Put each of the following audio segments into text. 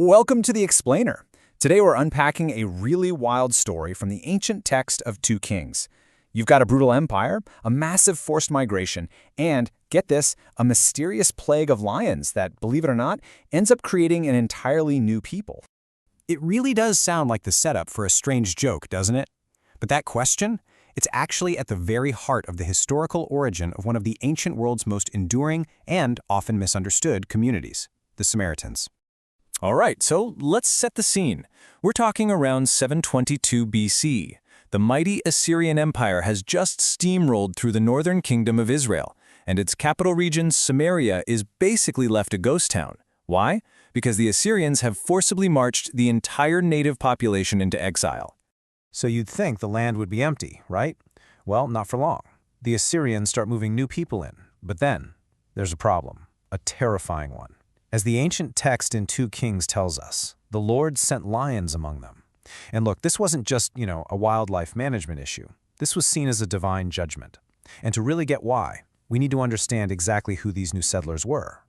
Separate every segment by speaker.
Speaker 1: Welcome to The Explainer. Today we're unpacking a really wild story from the ancient text of 2 Kings. You've got a brutal empire, a massive forced migration, and, get this, a mysterious plague of lions that, believe it or not, ends up creating an entirely new people.
Speaker 2: It really does sound like the setup for a strange joke, doesn't it? But that question? It's actually at the very heart of the historical origin of one of the ancient world's most enduring and often misunderstood communities, the Samaritans.
Speaker 3: All right, so let's set the scene. We're talking around 722 BC. The mighty Assyrian Empire has just steamrolled through the northern kingdom of Israel, and its capital region, Samaria, is basically left a ghost town. Why? Because the Assyrians have forcibly marched the entire native population into exile.
Speaker 2: So you'd think the land would be empty, right? Well, not for long. The Assyrians start moving new people in, but then there's a problem, a terrifying one. As the ancient text in 2 Kings tells us, the Lord sent lions among them. And look, this wasn't just, a wildlife management issue. This was seen as a divine judgment. And to really get why, we need to understand exactly who these new settlers were.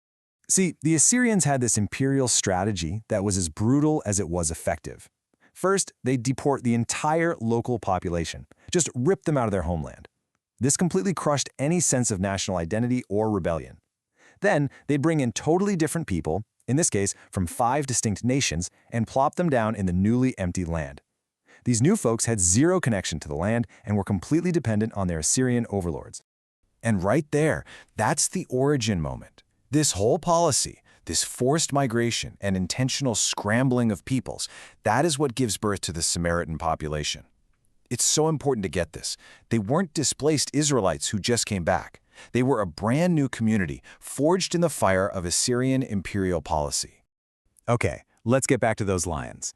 Speaker 1: See, the Assyrians had this imperial strategy that was as brutal as it was effective. First, they'd deport the entire local population, just rip them out of their homeland. This completely crushed any sense of national identity or rebellion. Then, they'd bring in totally different people, in this case from 5 distinct nations, and plop them down in the newly emptied land. These new folks had zero connection to the land and were completely dependent on their Assyrian overlords. And right there, that's the origin moment. This whole policy, this forced migration and intentional scrambling of peoples, that is what gives birth to the Samaritan population. It's so important to get this. They weren't displaced Israelites who just came back. They were a brand new community, forged in the fire of Assyrian imperial policy.
Speaker 2: Okay, let's get back to those lions.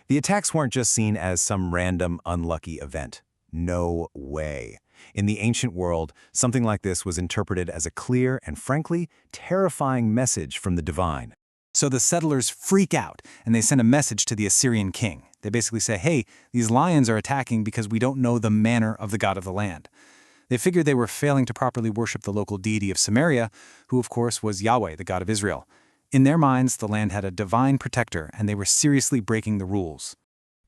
Speaker 2: The attacks weren't just seen as some random, unlucky event. No way. In the ancient world, something like this was interpreted as a clear and, frankly, terrifying message from the divine. So the settlers freak out, and they send a message to the Assyrian king. They basically say, hey, these lions are attacking because we don't know the manner of the god of the land. They figured they were failing to properly worship the local deity of Samaria, who of course was Yahweh, the God of Israel. In their minds, the land had a divine protector, and they were seriously breaking the rules.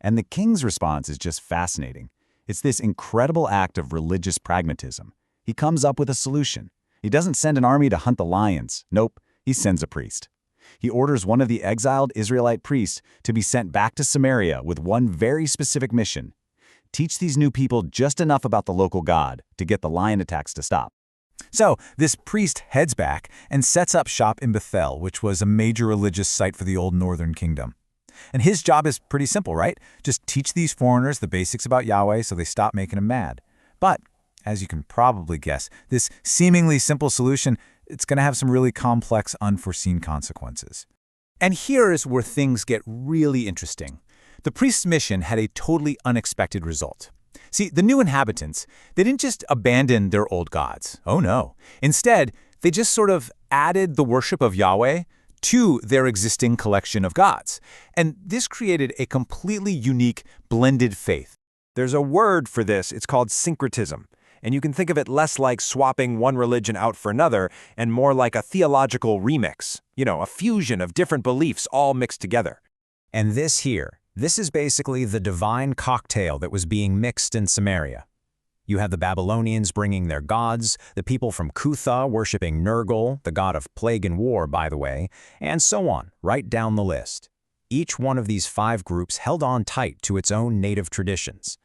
Speaker 4: And the king's response is just fascinating. It's this incredible act of religious pragmatism. He comes up with a solution. He doesn't send an army to hunt the lions. Nope, he sends a priest. He orders one of the exiled Israelite priests to be sent back to Samaria with one very specific mission: teach these new people just enough about the local god to get the lion attacks to stop.
Speaker 2: So this priest heads back and sets up shop in Bethel, which was a major religious site for the old northern kingdom. And his job is pretty simple, right? Just teach these foreigners the basics about Yahweh so they stop making them mad. But, as you can probably guess, this seemingly simple solution, it's going to have some really complex, unforeseen consequences. And here is where things get really interesting. The priest's mission had a totally unexpected result. See, the new inhabitants, they didn't just abandon their old gods. Oh no. Instead, they just sort of added the worship of Yahweh to their existing collection of gods. And this created a completely unique, blended faith.
Speaker 5: There's a word for this. It's called syncretism. And you can think of it less like swapping one religion out for another and more like a theological remix. A fusion of different beliefs all mixed together.
Speaker 2: And this is basically the divine cocktail that was being mixed in Samaria. You have the Babylonians bringing their gods, the people from Cutha worshiping Nergal, the god of plague and war, by the way, and so on, right down the list. Each one of these 5 groups held on tight to its own native traditions.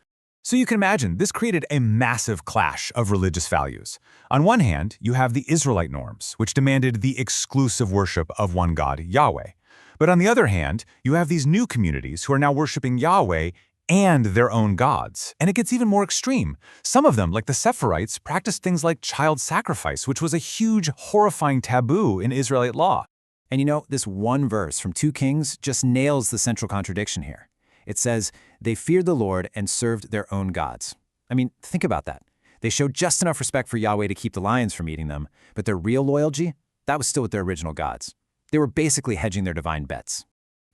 Speaker 3: So you can imagine this created a massive clash of religious values. On one hand, you have the Israelite norms, which demanded the exclusive worship of one god, Yahweh. But on the other hand, you have these new communities who are now worshiping Yahweh and their own gods. And it gets even more extreme. Some of them, like the Sepharites, practiced things like child sacrifice, which was a huge, horrifying taboo in Israelite law.
Speaker 1: And this one verse from 2 Kings just nails the central contradiction here. It says, they feared the Lord and served their own gods. I mean, think about that. They showed just enough respect for Yahweh to keep the lions from eating them, but their real loyalty, that was still with their original gods. They were basically hedging their divine bets.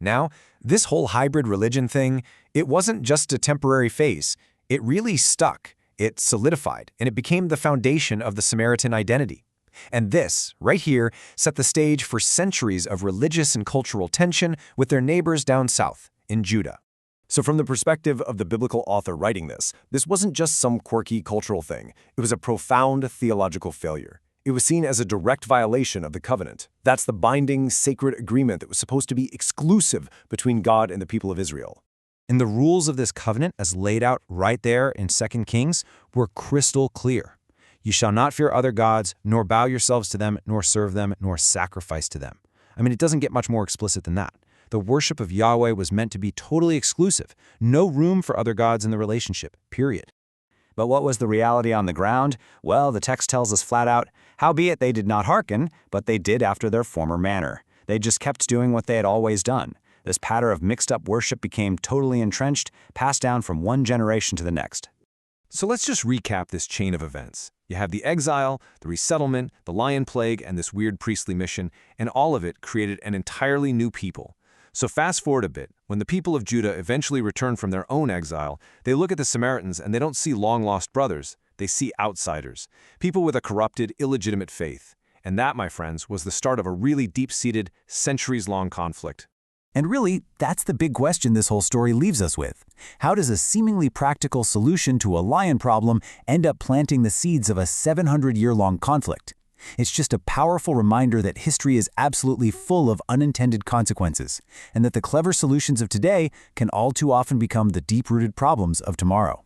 Speaker 5: Now, this whole hybrid religion thing, it wasn't just a temporary phase. It really stuck. It solidified, and it became the foundation of the Samaritan identity. And this, right here, set the stage for centuries of religious and cultural tension with their neighbors down south, in Judah. So from the perspective of the biblical author writing this wasn't just some quirky cultural thing. It was a profound theological failure. It was seen as a direct violation of the covenant. That's the binding, sacred agreement that was supposed to be exclusive between God and the people of Israel. And the rules of this covenant, as laid out right there in 2 Kings, were crystal clear. You shall not fear other gods, nor bow yourselves to them, nor serve them, nor sacrifice to them. I mean, it doesn't get much more explicit than that. The worship of Yahweh was meant to be totally exclusive. No room for other gods in the relationship, period.
Speaker 4: But what was the reality on the ground? Well, the text tells us flat out, "Howbeit they did not hearken, but they did after their former manner." They just kept doing what they had always done. This pattern of mixed-up worship became totally entrenched, passed down from one generation to the next.
Speaker 5: So let's just recap this chain of events. You have the exile, the resettlement, the lion plague, and this weird priestly mission, and all of it created an entirely new people. So fast forward a bit. When the people of Judah eventually return from their own exile, they look at the Samaritans and they don't see long-lost brothers. They see outsiders, people with a corrupted, illegitimate faith. And that, my friends, was the start of a really deep-seated, centuries-long conflict.
Speaker 2: And really, that's the big question this whole story leaves us with. How does a seemingly practical solution to a lion problem end up planting the seeds of a 700-year-long conflict? It's just a powerful reminder that history is absolutely full of unintended consequences, and that the clever solutions of today can all too often become the deep-rooted problems of tomorrow.